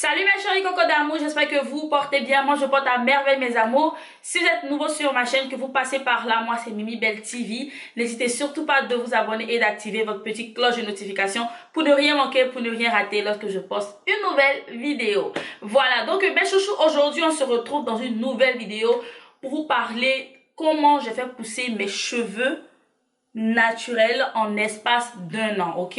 Salut mes chéris cocos d'amour, j'espère que vous portez bien. Moi je porte à merveille mes amours. Si vous êtes nouveau sur ma chaîne, que vous passez par là, moi c'est Mimi Belle TV. N'hésitez surtout pas de vous abonner et d'activer votre petite cloche de notification pour ne rien manquer, pour ne rien rater lorsque je poste une nouvelle vidéo. Voilà, donc mes chouchous, aujourd'hui on se retrouve dans une nouvelle vidéo pour vous parler comment j'ai fait pousser mes cheveux naturels en espace d'un an, ok?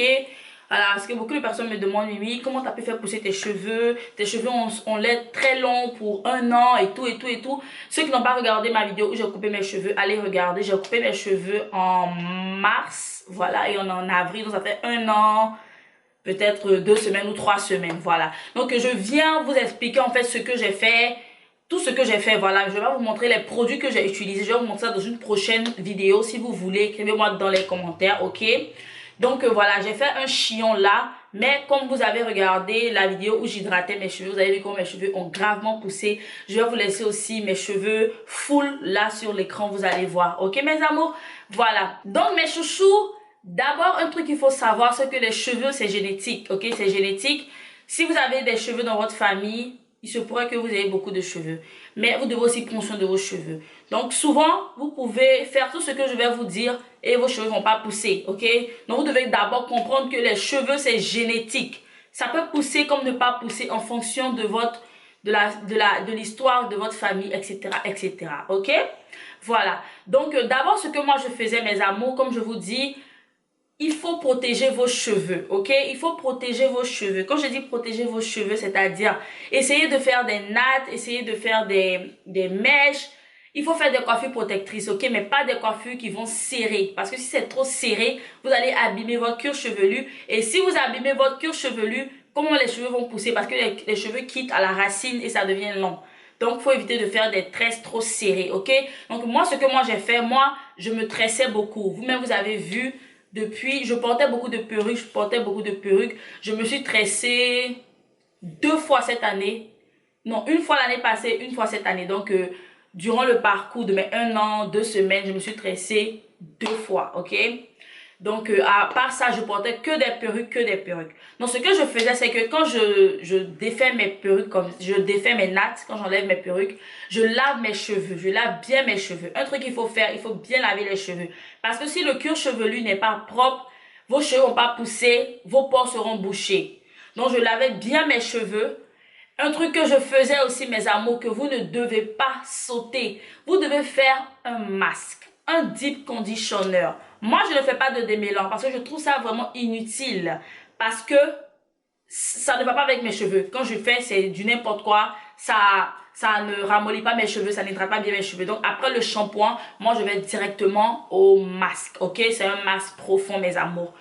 Voilà, parce que beaucoup de personnes me demandent, Mimi, comment tu as pu faire pousser tes cheveux? Tes cheveux ont l'air très longs pour un an et tout, et tout, et tout. Ceux qui n'ont pas regardé ma vidéo où j'ai coupé mes cheveux, allez regarder. J'ai coupé mes cheveux en mars, voilà, et on est en avril, donc ça fait un an, peut-être 2 semaines ou 3 semaines, voilà. Donc je viens vous expliquer en fait ce que j'ai fait, tout ce que j'ai fait, voilà. Je vais vous montrer les produits que j'ai utilisés. Je vais vous montrer ça dans une prochaine vidéo. Si vous voulez, écrivez-moi dans les commentaires, ok? Donc voilà, j'ai fait un chignon là, mais comme vous avez regardé la vidéo où j'hydratais mes cheveux, vous avez vu comment mes cheveux ont gravement poussé. Je vais vous laisser aussi mes cheveux full là sur l'écran, vous allez voir. Ok mes amours? Voilà. Donc mes chouchous, d'abord un truc qu'il faut savoir, c'est que les cheveux c'est génétique, ok? C'est génétique. Si vous avez des cheveux dans votre famille, il se pourrait que vous ayez beaucoup de cheveux. Mais vous devez aussi prendre soin de vos cheveux. Donc souvent, vous pouvez faire tout ce que je vais vous dire et vos cheveux ne vont pas pousser, ok? Donc vous devez d'abord comprendre que les cheveux, c'est génétique. Ça peut pousser comme ne pas pousser en fonction de l'histoire de votre famille, etc., etc., ok? Voilà. Donc d'abord, ce que moi je faisais, mes amours, comme je vous dis, il faut protéger vos cheveux, ok? Il faut protéger vos cheveux. Quand je dis protéger vos cheveux, c'est-à-dire essayer de faire des nattes, essayer de faire des mèches. Il faut faire des coiffures protectrices, ok? Mais pas des coiffures qui vont serrer. Parce que si c'est trop serré, vous allez abîmer votre cuir chevelu. Et si vous abîmez votre cuir chevelu, comment les cheveux vont pousser? Parce que les cheveux quittent à la racine et ça devient long. Donc, il faut éviter de faire des tresses trop serrées, ok? Donc, moi, ce que moi j'ai fait, moi, je me tressais beaucoup. Vous-même, vous avez vu... Depuis, je portais beaucoup de perruques, Je me suis tressée 2 fois cette année. Non, une fois l'année passée, une fois cette année. Donc, durant le parcours de mes 1 an, 2 semaines, je me suis tressée 2 fois, ok? Donc, à part ça, je portais que des perruques. Donc, ce que je faisais, c'est que quand je défais mes perruques, comme je défais mes nattes, quand j'enlève mes perruques, je lave mes cheveux. Je lave bien mes cheveux. Un truc qu'il faut faire, il faut bien laver les cheveux. Parce que si le cuir chevelu n'est pas propre, vos cheveux vont pas pousser, vos pores seront bouchés. Donc, je lavais bien mes cheveux. Un truc que je faisais aussi, mes amours, que vous ne devez pas sauter. Vous devez faire un masque, un deep conditioner. Moi, je ne fais pas de démêlant parce que je trouve ça vraiment inutile. Parce que ça ne va pas avec mes cheveux. Quand je fais, c'est du n'importe quoi. Ça ne ramollit pas mes cheveux, ça n'hydrate pas bien mes cheveux. Donc, après le shampoing, moi, je vais directement au masque. Ok? C'est un masque profond, mes amours.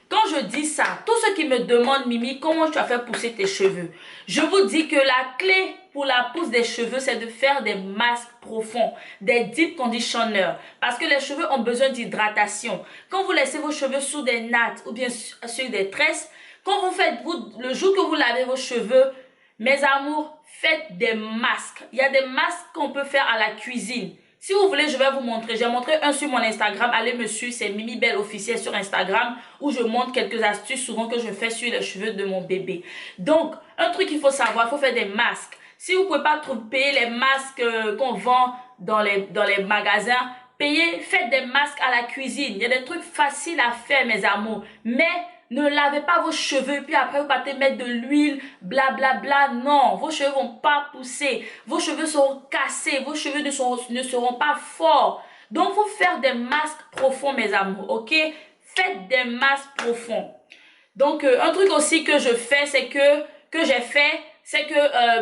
Quand je dis ça, tous ceux qui me demandent, Mimi, comment tu as fait pousser tes cheveux? Je vous dis que la clé pour la pousse des cheveux, c'est de faire des masques profonds, des deep conditionners. Parce que les cheveux ont besoin d'hydratation. Quand vous laissez vos cheveux sous des nattes ou bien sur des tresses, quand vous faites, le jour que vous lavez vos cheveux, mes amours, faites des masques. Il y a des masques qu'on peut faire à la cuisine. Si vous voulez, je vais vous montrer. J'ai montré un sur mon Instagram. Allez me suivre, c'est Mimi Belle officielle sur Instagram où je montre quelques astuces souvent que je fais sur les cheveux de mon bébé. Donc, un truc qu'il faut savoir, il faut faire des masques. Si vous ne pouvez pas payer les masques qu'on vend dans les magasins, faites des masques à la cuisine. Il y a des trucs faciles à faire, mes amours. Mais ne lavez pas vos cheveux, puis après vous partez mettre de l'huile, blablabla. Non, vos cheveux vont pas pousser. Vos cheveux seront cassés. Vos cheveux ne seront pas forts. Donc, il faut faire des masques profonds, mes amours, ok? Faites des masques profonds. Donc, un truc aussi que je fais, c'est que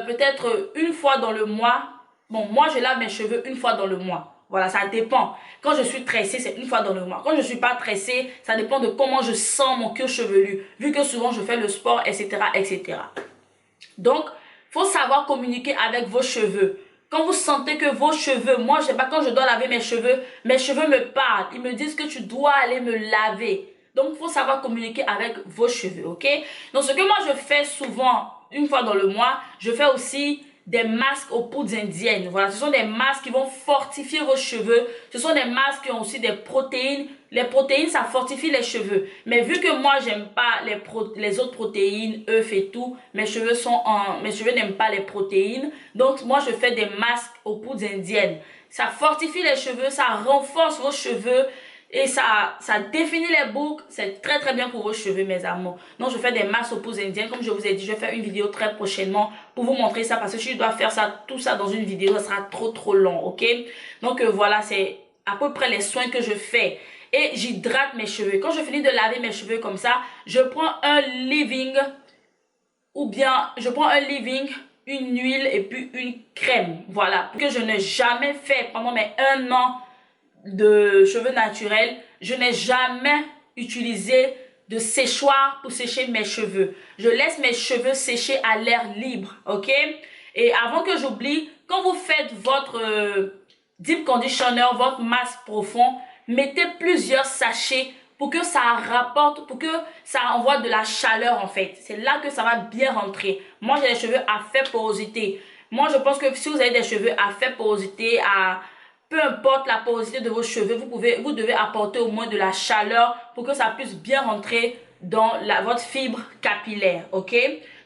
peut-être une fois dans le mois, bon, moi, je lave mes cheveux une fois dans le mois. Voilà, ça dépend. Quand je suis tressée, c'est une fois dans le mois. Quand je ne suis pas tressée, ça dépend de comment je sens mon cuir chevelu. Vu que souvent, je fais le sport, etc., etc. Donc, il faut savoir communiquer avec vos cheveux. Quand vous sentez que vos cheveux, moi, je sais pas, quand je dois laver mes cheveux me parlent. Ils me disent que tu dois aller me laver. Donc, il faut savoir communiquer avec vos cheveux, ok? Donc, ce que moi, je fais souvent, une fois dans le mois, je fais aussi des masques aux poudres indiennes. Voilà, ce sont des masques qui vont fortifier vos cheveux. Ce sont des masques qui ont aussi des protéines Les protéines, ça fortifie les cheveux. Mais vu que moi, j'aime pas les autres protéines, œufs et tout, mes cheveux n'aiment pas les protéines. Donc, moi, je fais des masques aux poudres indiennes. Ça fortifie les cheveux, ça renforce vos cheveux et ça définit les boucles. C'est très très bien pour vos cheveux, mes amours. Donc, je fais des masques aux poudres indiennes. Comme je vous ai dit, je vais faire une vidéo très prochainement pour vous montrer ça parce que si je dois faire ça, tout ça dans une vidéo, ça sera trop long, ok? Donc, voilà, c'est à peu près les soins que je fais. Et j'hydrate mes cheveux. Quand je finis de laver mes cheveux comme ça, je prends un leave-in une huile et puis une crème. Voilà. Que je n'ai jamais fait pendant mes 1 an de cheveux naturels. Je n'ai jamais utilisé de séchoir pour sécher mes cheveux. Je laisse mes cheveux sécher à l'air libre. Ok? Et avant que j'oublie, quand vous faites votre deep conditioner, votre masque profond, mettez plusieurs sachets pour que ça rapporte, pour que ça envoie de la chaleur en fait. C'est là que ça va bien rentrer. Moi, j'ai des cheveux à faible porosité. Moi, je pense que si vous avez des cheveux à faible porosité, peu importe la porosité de vos cheveux, vous devez apporter au moins de la chaleur pour que ça puisse bien rentrer dans votre fibre capillaire, ok?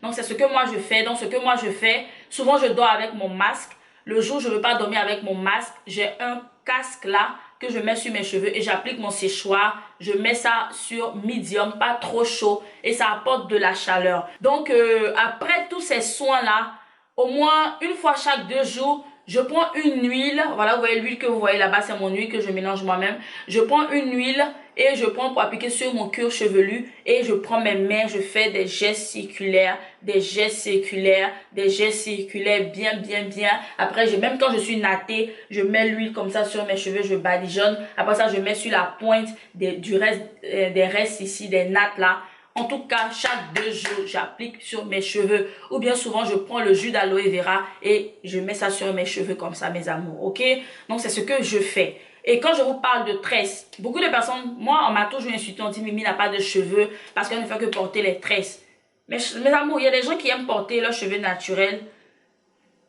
Donc, c'est ce que moi je fais. Donc, ce que moi je fais, souvent je dors avec mon masque. Le jour où je ne veux pas dormir avec mon masque, j'ai un casque là que je mets sur mes cheveux et j'applique mon séchoir. Je mets ça sur medium, pas trop chaud et ça apporte de la chaleur. Donc, après tous ces soins-là, au moins une fois chaque 2 jours, je prends une huile. Voilà, vous voyez l'huile que vous voyez là-bas, c'est mon huile que je mélange moi-même. Je prends une huile et je prends pour appliquer sur mon cuir chevelu et je prends mes mains, je fais des gestes circulaires, des gestes circulaires, des gestes circulaires bien. Après, même quand je suis nattée, je mets l'huile comme ça sur mes cheveux, je badigeonne. Après ça, je mets sur la pointe des restes ici, des nattes là. En tout cas, chaque 2 jours, j'applique sur mes cheveux. Ou bien souvent, je prends le jus d'aloe vera et je mets ça sur mes cheveux comme ça, mes amours. Ok? Donc, c'est ce que je fais. Et quand je vous parle de tresses, beaucoup de personnes, moi, on m'a toujours insulté, on dit Mimi n'a pas de cheveux parce qu'elle ne fait que porter les tresses. Mais mes amours, il y a des gens qui aiment porter leurs cheveux naturels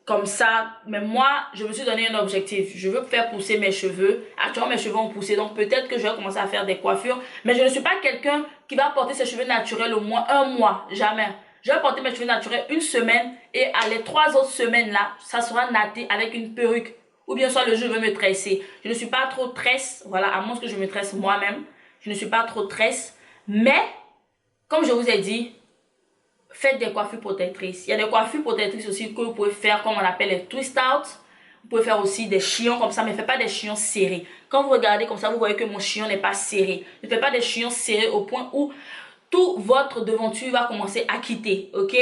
comme ça, mais moi, je me suis donné un objectif. Je veux faire pousser mes cheveux. Actuellement, mes cheveux ont poussé, donc peut-être que je vais commencer à faire des coiffures. Mais je ne suis pas quelqu'un qui va porter ses cheveux naturels au moins 1 mois. Jamais. Je vais porter mes cheveux naturels 1 semaine et à les 3 autres semaines là, ça sera natté avec une perruque. Ou bien soit le jour je veux me tresser. Je ne suis pas trop tresse, voilà, à moins que je me tresse moi-même. Je ne suis pas trop tresse. Mais, comme je vous ai dit, faites des coiffures protectrices. Il y a des coiffures protectrices aussi que vous pouvez faire comme on appelle les twist out. Vous pouvez faire aussi des chignon comme ça, mais ne faites pas des chignons serrés. Quand vous regardez comme ça, vous voyez que mon chignon n'est pas serré. Ne faites pas des chignons serrés au point où tout votre devanture va commencer à quitter. Ok?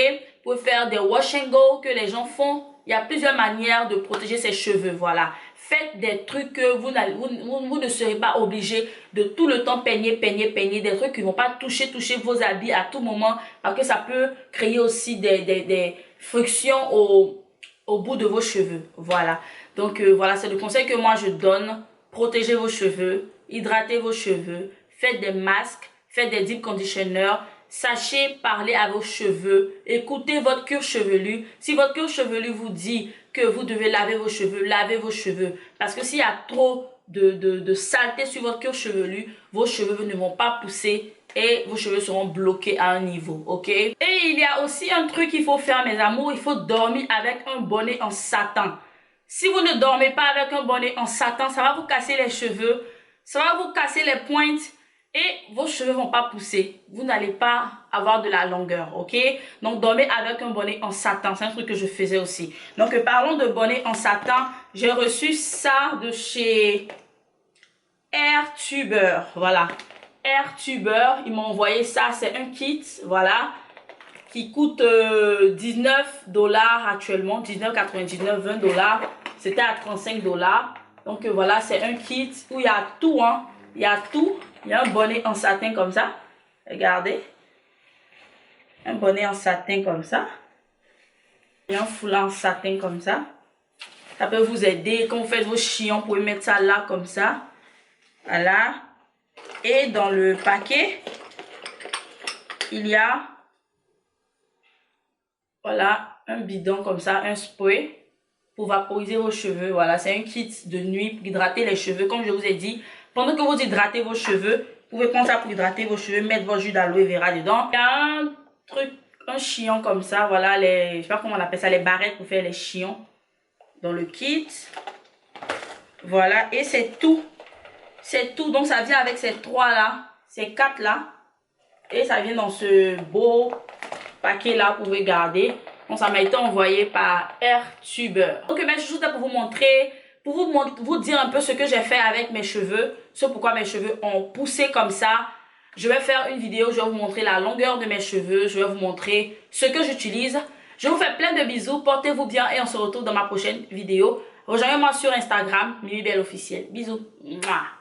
Vous pouvez faire des wash and go que les gens font. Il y a plusieurs manières de protéger ses cheveux. Voilà. Faites des trucs que vous ne serez pas obligé de tout le temps peigner. Des trucs qui ne vont pas toucher vos habits à tout moment. Parce que ça peut créer aussi des frictions au bout de vos cheveux. Voilà. Donc voilà, c'est le conseil que moi je donne. Protégez vos cheveux. Hydratez vos cheveux. Faites des masques. Faites des deep conditionners. Sachez parler à vos cheveux. Écoutez votre cuir chevelu. Si votre cuir chevelu vous dit que vous devez laver vos cheveux, lavez vos cheveux. Parce que s'il y a trop de saleté sur votre cuir chevelu, vos cheveux ne vont pas pousser et vos cheveux seront bloqués à un niveau. Ok? Et il y a aussi un truc qu'il faut faire, mes amours. Il faut dormir avec un bonnet en satin. Si vous ne dormez pas avec un bonnet en satin, ça va vous casser les cheveux. Ça va vous casser les pointes. Et vos cheveux vont pas pousser. Vous n'allez pas avoir de la longueur, ok? Donc, dormez avec un bonnet en satin. C'est un truc que je faisais aussi. Donc, parlons de bonnet en satin. J'ai reçu ça de chez Airtuber. Voilà. Airtuber. Ils m'ont envoyé ça. C'est un kit, voilà, qui coûte 19 $ actuellement. 19,99, 20 $. C'était à 35 $. Donc, voilà, c'est un kit où il y a tout, hein. Il y a tout. Il y a un bonnet en satin comme ça. Regardez. Un bonnet en satin comme ça. Il y a un foulard en satin comme ça. Ça peut vous aider. Quand vous faites vos chignons, vous pouvez mettre ça là comme ça. Voilà. Et dans le paquet, il y a, voilà, un bidon comme ça, un spray pour vaporiser vos cheveux. Voilà, c'est un kit de nuit pour hydrater les cheveux. Comme je vous ai dit, Pendant que vous hydratez vos cheveux, vous pouvez prendre ça pour hydrater vos cheveux, mettre votre jus d'aloe vera dedans. Il y a un truc, un chignon comme ça, voilà, je sais pas comment on appelle ça, les barrettes pour faire les chignons dans le kit. Voilà, et c'est tout. C'est tout, donc ça vient avec ces 3 là, ces 4 là. Et ça vient dans ce beau paquet là, vous pouvez garder. Donc ça m'a été envoyé par AirTuber. Donc mes chouchous, pour vous montrer, pour vous dire un peu ce que j'ai fait avec mes cheveux, ce pourquoi mes cheveux ont poussé comme ça. Je vais faire une vidéo, je vais vous montrer la longueur de mes cheveux, je vais vous montrer ce que j'utilise. Je vous fais plein de bisous, portez-vous bien et on se retrouve dans ma prochaine vidéo. Rejoignez-moi sur Instagram, Mimi Belle Officielle. Bisous. Mouah.